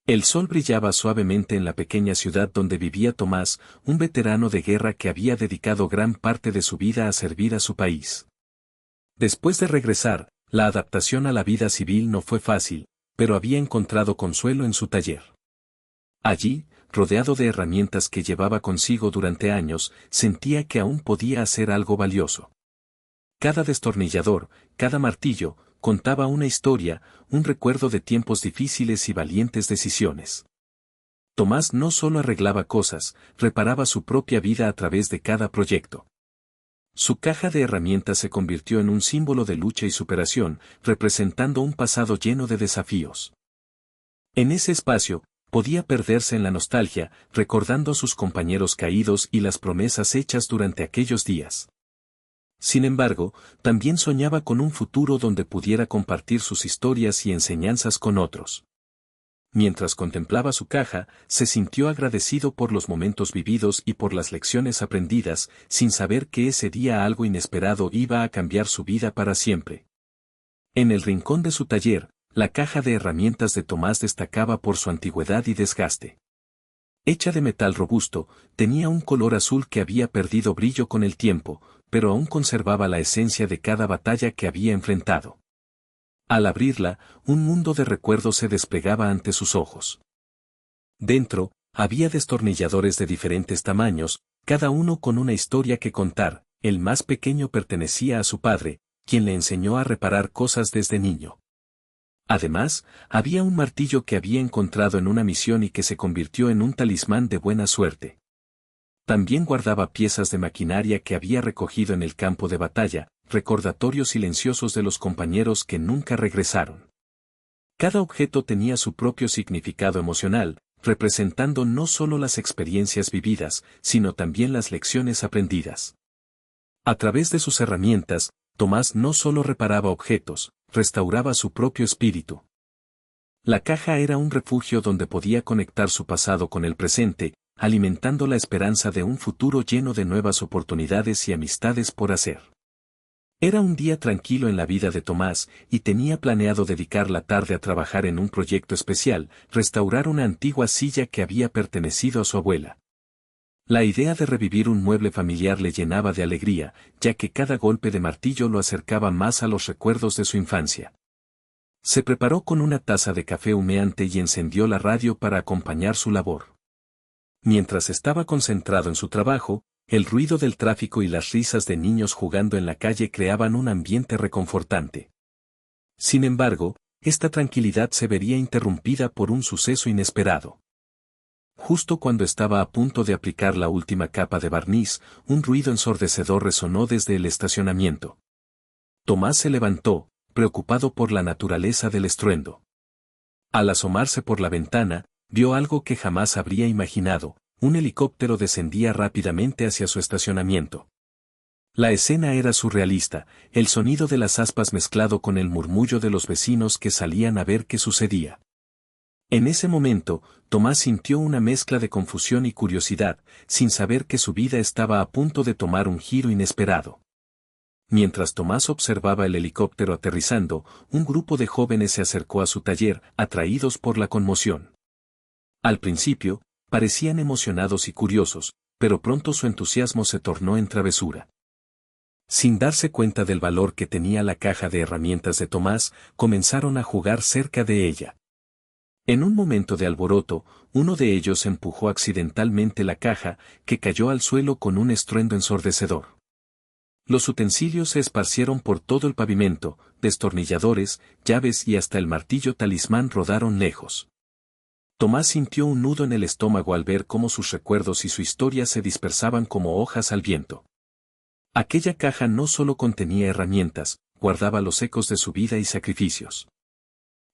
El sol brillaba suavemente en la pequeña ciudad donde vivía Tomás, un veterano de guerra que había dedicado gran parte de su vida a servir a su país. Después de regresar, la adaptación a la vida civil no fue fácil, pero había encontrado consuelo en su taller. Allí, rodeado de herramientas que llevaba consigo durante años, sentía que aún podía hacer algo valioso. Cada destornillador, cada martillo, contaba una historia, un recuerdo de tiempos difíciles y valientes decisiones. Tomás no solo arreglaba cosas, reparaba su propia vida a través de cada proyecto. Su caja de herramientas se convirtió en un símbolo de lucha y superación, representando un pasado lleno de desafíos. En ese espacio, podía perderse en la nostalgia, recordando a sus compañeros caídos y las promesas hechas durante aquellos días. Sin embargo, también soñaba con un futuro donde pudiera compartir sus historias y enseñanzas con otros. Mientras contemplaba su caja, se sintió agradecido por los momentos vividos y por las lecciones aprendidas, sin saber que ese día algo inesperado iba a cambiar su vida para siempre. En el rincón de su taller, la caja de herramientas de Tomás destacaba por su antigüedad y desgaste. Hecha de metal robusto, tenía un color azul que había perdido brillo con el tiempo, pero aún conservaba la esencia de cada batalla que había enfrentado. Al abrirla, un mundo de recuerdos se desplegaba ante sus ojos. Dentro, había destornilladores de diferentes tamaños, cada uno con una historia que contar. El más pequeño pertenecía a su padre, quien le enseñó a reparar cosas desde niño. Además, había un martillo que había encontrado en una misión y que se convirtió en un talismán de buena suerte. También guardaba piezas de maquinaria que había recogido en el campo de batalla, recordatorios silenciosos de los compañeros que nunca regresaron. Cada objeto tenía su propio significado emocional, representando no solo las experiencias vividas, sino también las lecciones aprendidas. A través de sus herramientas, Tomás no solo reparaba objetos, restauraba su propio espíritu. La caja era un refugio donde podía conectar su pasado con el presente, alimentando la esperanza de un futuro lleno de nuevas oportunidades y amistades por hacer. Era un día tranquilo en la vida de Tomás, y tenía planeado dedicar la tarde a trabajar en un proyecto especial, restaurar una antigua silla que había pertenecido a su abuela. La idea de revivir un mueble familiar le llenaba de alegría, ya que cada golpe de martillo lo acercaba más a los recuerdos de su infancia. Se preparó con una taza de café humeante y encendió la radio para acompañar su labor. Mientras estaba concentrado en su trabajo, el ruido del tráfico y las risas de niños jugando en la calle creaban un ambiente reconfortante. Sin embargo, esta tranquilidad se vería interrumpida por un suceso inesperado. Justo cuando estaba a punto de aplicar la última capa de barniz, un ruido ensordecedor resonó desde el estacionamiento. Tomás se levantó, preocupado por la naturaleza del estruendo. Al asomarse por la ventana, vio algo que jamás habría imaginado: un helicóptero descendía rápidamente hacia su estacionamiento. La escena era surrealista, el sonido de las aspas mezclado con el murmullo de los vecinos que salían a ver qué sucedía. En ese momento, Tomás sintió una mezcla de confusión y curiosidad, sin saber que su vida estaba a punto de tomar un giro inesperado. Mientras Tomás observaba el helicóptero aterrizando, un grupo de jóvenes se acercó a su taller, atraídos por la conmoción. Al principio, parecían emocionados y curiosos, pero pronto su entusiasmo se tornó en travesura. Sin darse cuenta del valor que tenía la caja de herramientas de Tomás, comenzaron a jugar cerca de ella. En un momento de alboroto, uno de ellos empujó accidentalmente la caja, que cayó al suelo con un estruendo ensordecedor. Los utensilios se esparcieron por todo el pavimento, destornilladores, llaves y hasta el martillo talismán rodaron lejos. Tomás sintió un nudo en el estómago al ver cómo sus recuerdos y su historia se dispersaban como hojas al viento. Aquella caja no solo contenía herramientas, guardaba los ecos de su vida y sacrificios.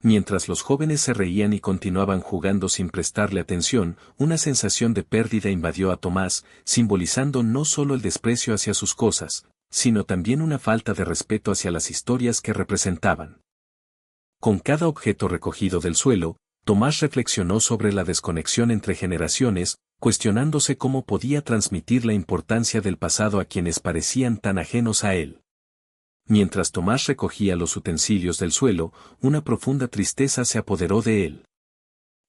Mientras los jóvenes se reían y continuaban jugando sin prestarle atención, una sensación de pérdida invadió a Tomás, simbolizando no solo el desprecio hacia sus cosas, sino también una falta de respeto hacia las historias que representaban. Con cada objeto recogido del suelo, Tomás reflexionó sobre la desconexión entre generaciones, cuestionándose cómo podía transmitir la importancia del pasado a quienes parecían tan ajenos a él. Mientras Tomás recogía los utensilios del suelo, una profunda tristeza se apoderó de él.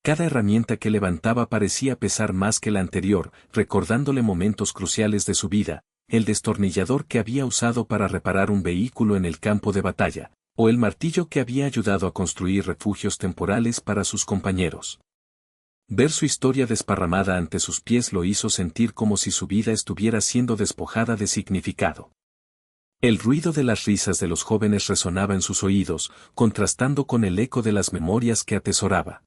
Cada herramienta que levantaba parecía pesar más que la anterior, recordándole momentos cruciales de su vida, el destornillador que había usado para reparar un vehículo en el campo de batalla, o el martillo que había ayudado a construir refugios temporales para sus compañeros. Ver su historia desparramada ante sus pies lo hizo sentir como si su vida estuviera siendo despojada de significado. El ruido de las risas de los jóvenes resonaba en sus oídos, contrastando con el eco de las memorias que atesoraba.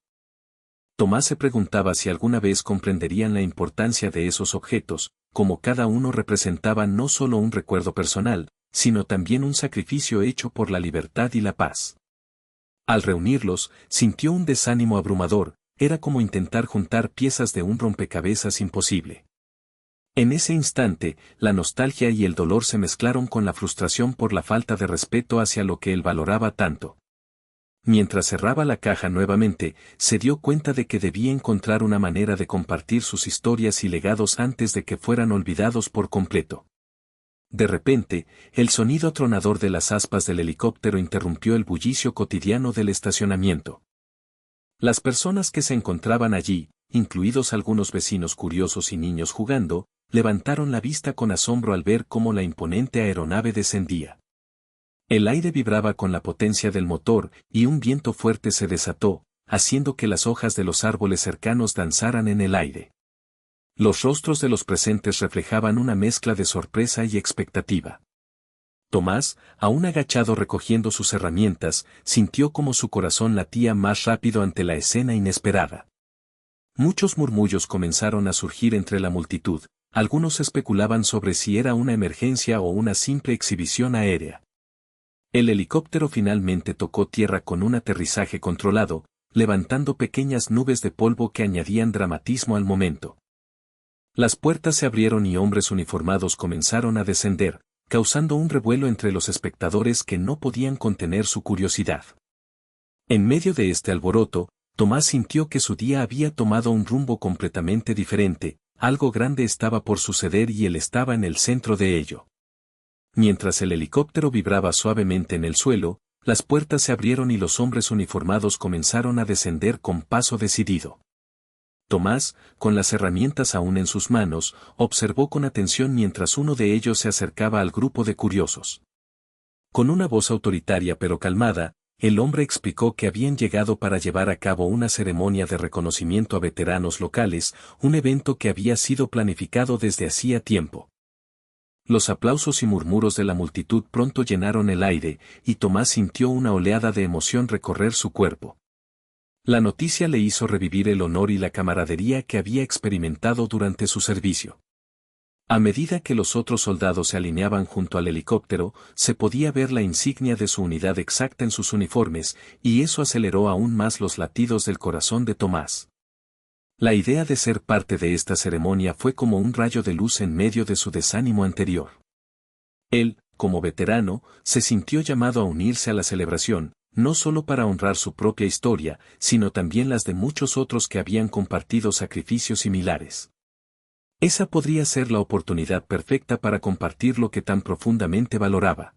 Tomás se preguntaba si alguna vez comprenderían la importancia de esos objetos, como cada uno representaba no solo un recuerdo personal, sino también un sacrificio hecho por la libertad y la paz. Al reunirlos, sintió un desánimo abrumador, era como intentar juntar piezas de un rompecabezas imposible. En ese instante, la nostalgia y el dolor se mezclaron con la frustración por la falta de respeto hacia lo que él valoraba tanto. Mientras cerraba la caja nuevamente, se dio cuenta de que debía encontrar una manera de compartir sus historias y legados antes de que fueran olvidados por completo. De repente, el sonido atronador de las aspas del helicóptero interrumpió el bullicio cotidiano del estacionamiento. Las personas que se encontraban allí, incluidos algunos vecinos curiosos y niños jugando, levantaron la vista con asombro al ver cómo la imponente aeronave descendía. El aire vibraba con la potencia del motor, y un viento fuerte se desató, haciendo que las hojas de los árboles cercanos danzaran en el aire. Los rostros de los presentes reflejaban una mezcla de sorpresa y expectativa. Tomás, aún agachado recogiendo sus herramientas, sintió como su corazón latía más rápido ante la escena inesperada. Muchos murmullos comenzaron a surgir entre la multitud, algunos especulaban sobre si era una emergencia o una simple exhibición aérea. El helicóptero finalmente tocó tierra con un aterrizaje controlado, levantando pequeñas nubes de polvo que añadían dramatismo al momento. Las puertas se abrieron y hombres uniformados comenzaron a descender, causando un revuelo entre los espectadores que no podían contener su curiosidad. En medio de este alboroto, Tomás sintió que su día había tomado un rumbo completamente diferente, algo grande estaba por suceder y él estaba en el centro de ello. Mientras el helicóptero vibraba suavemente en el suelo, las puertas se abrieron y los hombres uniformados comenzaron a descender con paso decidido. Tomás, con las herramientas aún en sus manos, observó con atención mientras uno de ellos se acercaba al grupo de curiosos. Con una voz autoritaria pero calmada, el hombre explicó que habían llegado para llevar a cabo una ceremonia de reconocimiento a veteranos locales, un evento que había sido planificado desde hacía tiempo. Los aplausos y murmuros de la multitud pronto llenaron el aire, y Tomás sintió una oleada de emoción recorrer su cuerpo. La noticia le hizo revivir el honor y la camaradería que había experimentado durante su servicio. A medida que los otros soldados se alineaban junto al helicóptero, se podía ver la insignia de su unidad exacta en sus uniformes, y eso aceleró aún más los latidos del corazón de Tomás. La idea de ser parte de esta ceremonia fue como un rayo de luz en medio de su desánimo anterior. Él, como veterano, se sintió llamado a unirse a la celebración, no solo para honrar su propia historia, sino también las de muchos otros que habían compartido sacrificios similares. Esa podría ser la oportunidad perfecta para compartir lo que tan profundamente valoraba.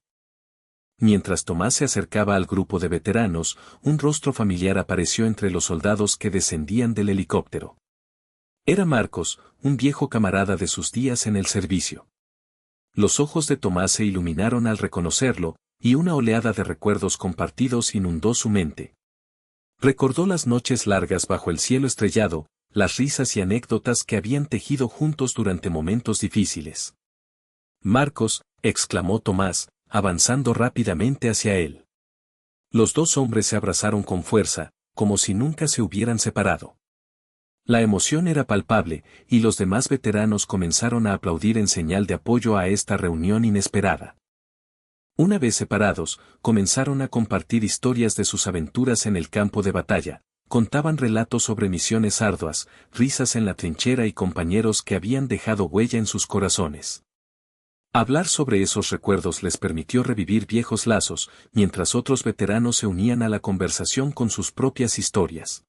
Mientras Tomás se acercaba al grupo de veteranos, un rostro familiar apareció entre los soldados que descendían del helicóptero. Era Marcos, un viejo camarada de sus días en el servicio. Los ojos de Tomás se iluminaron al reconocerlo, y una oleada de recuerdos compartidos inundó su mente. Recordó las noches largas bajo el cielo estrellado, las risas y anécdotas que habían tejido juntos durante momentos difíciles. «Marcos», exclamó Tomás, avanzando rápidamente hacia él. Los dos hombres se abrazaron con fuerza, como si nunca se hubieran separado. La emoción era palpable, y los demás veteranos comenzaron a aplaudir en señal de apoyo a esta reunión inesperada. Una vez separados, comenzaron a compartir historias de sus aventuras en el campo de batalla, contaban relatos sobre misiones arduas, risas en la trinchera y compañeros que habían dejado huella en sus corazones. Hablar sobre esos recuerdos les permitió revivir viejos lazos, mientras otros veteranos se unían a la conversación con sus propias historias.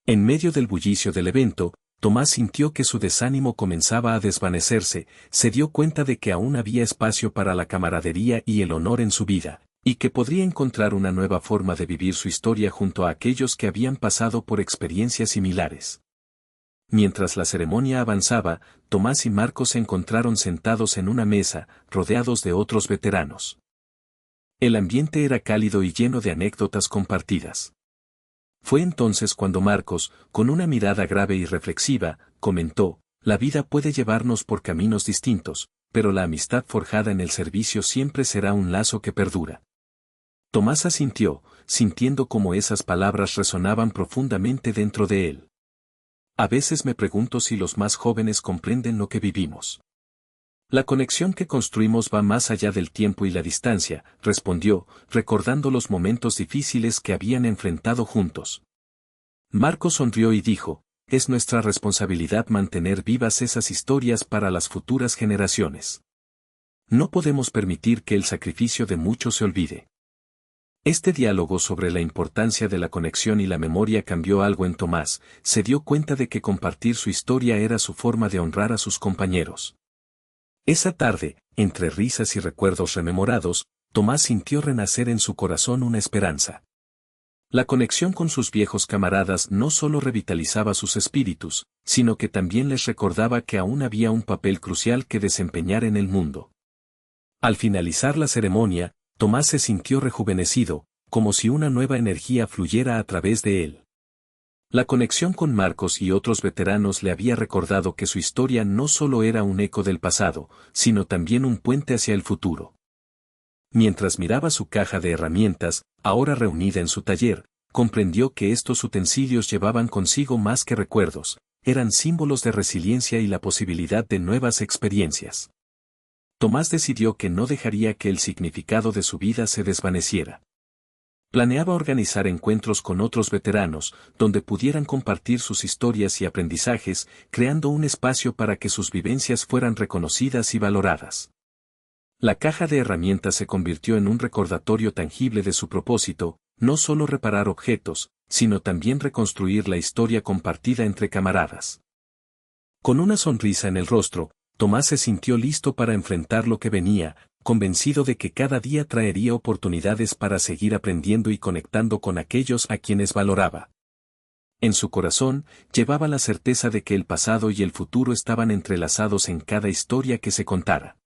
En medio del bullicio del evento, Tomás sintió que su desánimo comenzaba a desvanecerse, se dio cuenta de que aún había espacio para la camaradería y el honor en su vida, Y que podría encontrar una nueva forma de vivir su historia junto a aquellos que habían pasado por experiencias similares. Mientras la ceremonia avanzaba, Tomás y Marcos se encontraron sentados en una mesa, rodeados de otros veteranos. El ambiente era cálido y lleno de anécdotas compartidas. Fue entonces cuando Marcos, con una mirada grave y reflexiva, comentó: la vida puede llevarnos por caminos distintos, pero la amistad forjada en el servicio siempre será un lazo que perdura. Tomás asintió, sintiendo cómo esas palabras resonaban profundamente dentro de él. A veces me pregunto si los más jóvenes comprenden lo que vivimos. La conexión que construimos va más allá del tiempo y la distancia, respondió, recordando los momentos difíciles que habían enfrentado juntos. Marcos sonrió y dijo: es nuestra responsabilidad mantener vivas esas historias para las futuras generaciones. No podemos permitir que el sacrificio de muchos se olvide. Este diálogo sobre la importancia de la conexión y la memoria cambió algo en Tomás. Se dio cuenta de que compartir su historia era su forma de honrar a sus compañeros. Esa tarde, entre risas y recuerdos rememorados, Tomás sintió renacer en su corazón una esperanza. La conexión con sus viejos camaradas no solo revitalizaba sus espíritus, sino que también les recordaba que aún había un papel crucial que desempeñar en el mundo. Al finalizar la ceremonia, Tomás se sintió rejuvenecido, como si una nueva energía fluyera a través de él. La conexión con Marcos y otros veteranos le había recordado que su historia no solo era un eco del pasado, sino también un puente hacia el futuro. Mientras miraba su caja de herramientas, ahora reunida en su taller, comprendió que estos utensilios llevaban consigo más que recuerdos, eran símbolos de resiliencia y la posibilidad de nuevas experiencias. Tomás decidió que no dejaría que el significado de su vida se desvaneciera. Planeaba organizar encuentros con otros veteranos, donde pudieran compartir sus historias y aprendizajes, creando un espacio para que sus vivencias fueran reconocidas y valoradas. La caja de herramientas se convirtió en un recordatorio tangible de su propósito, no solo reparar objetos, sino también reconstruir la historia compartida entre camaradas. Con una sonrisa en el rostro, Tomás se sintió listo para enfrentar lo que venía, convencido de que cada día traería oportunidades para seguir aprendiendo y conectando con aquellos a quienes valoraba. En su corazón, llevaba la certeza de que el pasado y el futuro estaban entrelazados en cada historia que se contara.